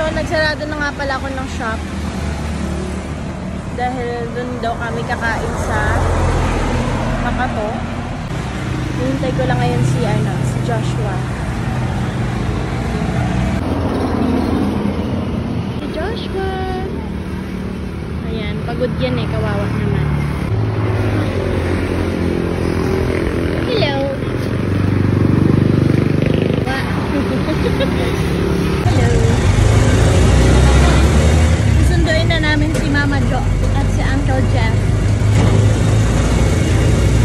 So, nagsarado na nga pala ako ng shop. Dahil dun daw kami kakain sa Makato. Hintay ko lang ngayon si Joshua. Si Joshua! Ayan, pagod yan eh. Kawawa naman. Hello! Hello! Susunduin na namin si Mama Jo at si Uncle Jeff.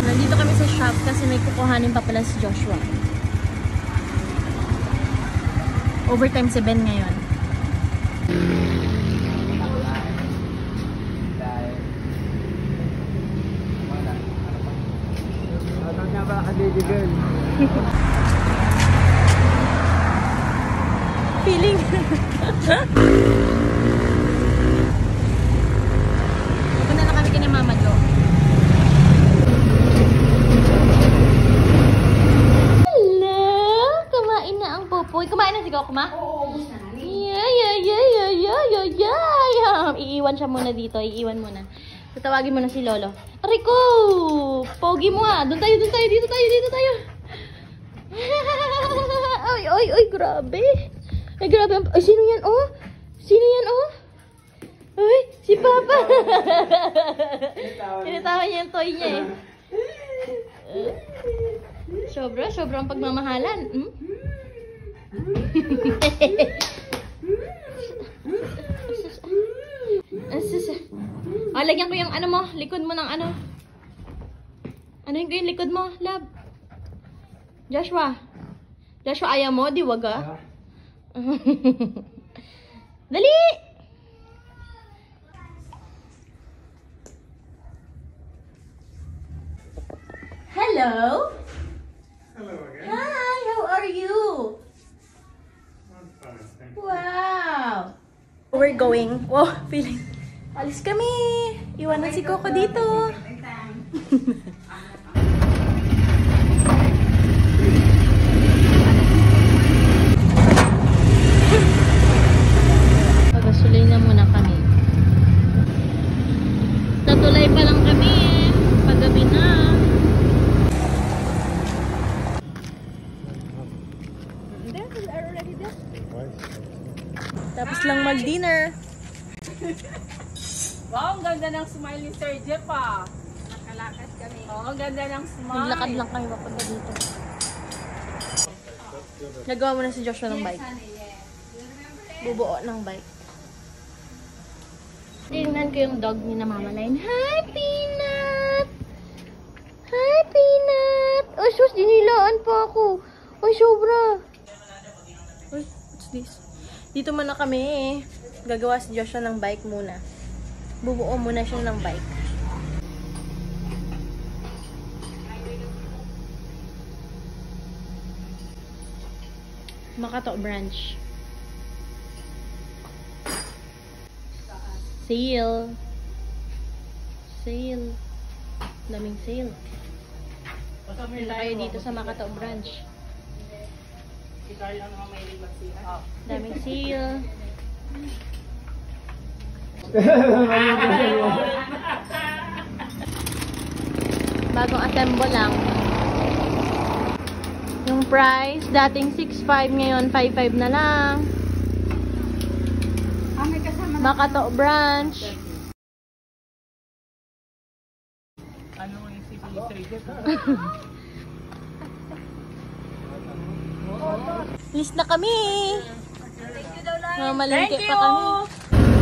Nandito kami sa shop kasi may kukuhanin pa pala si Joshua. Overtime si Ben ngayon. Feeling. Pupunta na kami kina Mama Jo. Hello! Kumain na ang popoy. Kumain na si Gokma? Oo, ubus na namin. Iiwan siya muna dito. Iiwan muna. Tatawagin mo na si Lolo. Rico! Pogi mo ah. Doon tayo. Dito tayo. Ay, grabe. Ay, grabe. Ay, sino yan, oh? Ay, si Papa. Tinatawa niya yung toy niya, eh. Sobrang pagmamahalan. Lagyan ko yung ano mo, likod mo ng ano. Ano yung likod mo, love? Joshua, ayaw mo? Di wag ah. Dali! Hello? Hello again. Hi, how are you? I'm fine, thank you. Wow! We're going. Wow, feeling. Alis kami. Iwanan si Coco dito. Pagkasulay na muna kami. Tatulay pa lang kami eh. Paggabi na. Tapos lang mag-dinner. Wow, ang ganda ng smile ni Sir Jeff ah. Nakalakas kami. Oo, ang ganda ng smile. Naglakad lang kami papunta dito. Nagawa mo na si Joshua ng bike. Bubuo ng bike. Tingnan ko yung dog ni na Mama Line. Hi, Peanut! Hi, Peanut! Ay, sus, dinilaan pa ako. Ay, sobra. Ay, what's this? Dito muna kami eh. Gagawa si Joshua ng bike muna. Bubuo muna siya ng bike. Makato branch. Sale. Daming sale. Punta kayo dito sa Makato branch. Daming sale. Bagong assemble lang. Yung price, dating 6.5, ngayon 5.5 na lang. May kasama na. Makato branch. Ano yung isip ni Sir Jeff? List na kami. Mamalingke pa kami.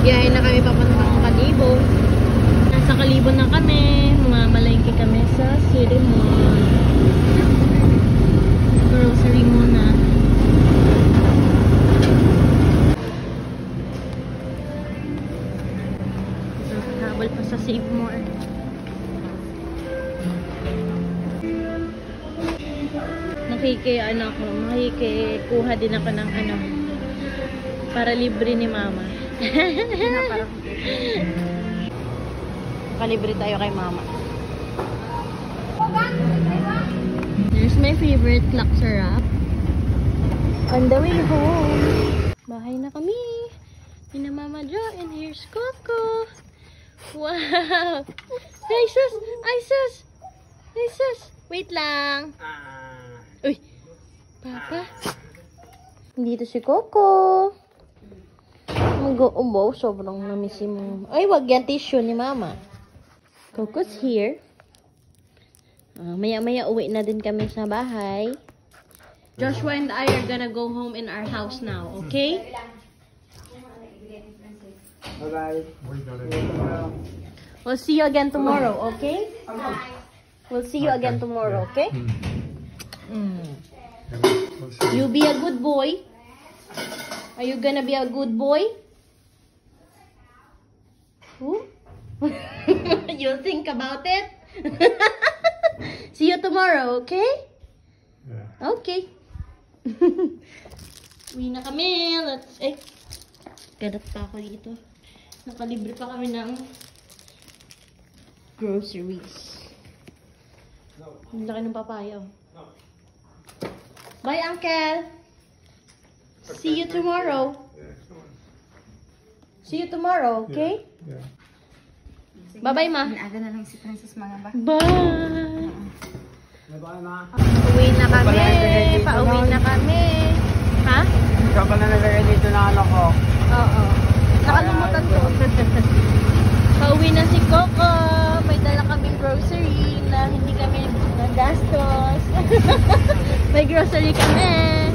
Biyahe na kami papuntang Kalibo. Nasa Kalibo na kami. Mamalingke kami sa City Mall. Grocery muna. Habal pa sa Save More. Makikikuha din ako ng ano para libre ni Mama. Kalibre tayo kay Mama. There's my favorite clock syrup. On the way home. Bahay na kami. Ina Mama Jo, and here's Coco. Wow! Ay, sus! Ay, sus! Ay, sus! Wait lang. Uy! Papa? Dito si Coco. Mag-uubaw. Sobrang namisi mo. Ay, wag yan tissue ni Mama. Coco's here. Maya-maya uwi na din kami sa bahay. Joshua and I are gonna go home in our house now, okay? Bye-bye. We'll see you again tomorrow, okay? We'll see you again tomorrow, okay? You be a good boy. Are you gonna be a good boy? Who? You'll think about it. See you tomorrow, okay? Yeah. Okay. Uwi na kami. Ganap pa ako dito. Nakalibre pa kami ng groceries. Ang laki ng papaya. Bye, Uncle. See you tomorrow. Yeah, come on. See you tomorrow, okay? Yeah. Bye-bye, Ma. Aga na lang si Princess mga ba? Bye! Bye-bye, ma. Uwi na kami. Pauwi na kami. Ha? Ikaw pa na nalagay dito na ano ko. Oo. Nakalimutan ko. Pauwi na si Coco. May dala kaming grocery na hindi kami nagastos. May grocery kami.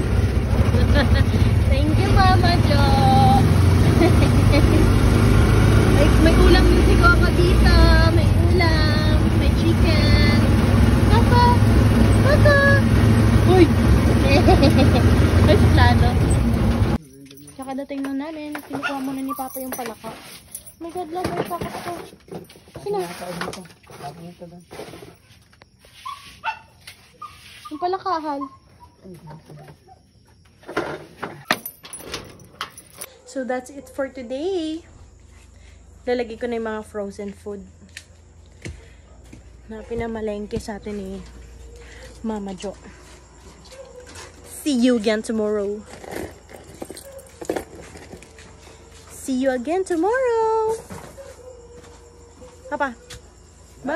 Thank you, Mama Jo. May ulam din si Coco dito. May ulam. May chicken. Papa! Papa! Uy! May plano. Tsaka dating na namin, kinukuha muna ni Papa yung palaka. Oh my God, love, may pakas ko. Sino? Yung palakahan. So that's it for today. Lalagay ko na yung mga frozen food na pinamalengke sa atin ni Mama Jo. See you again tomorrow. See you again tomorrow. Papa. Bye.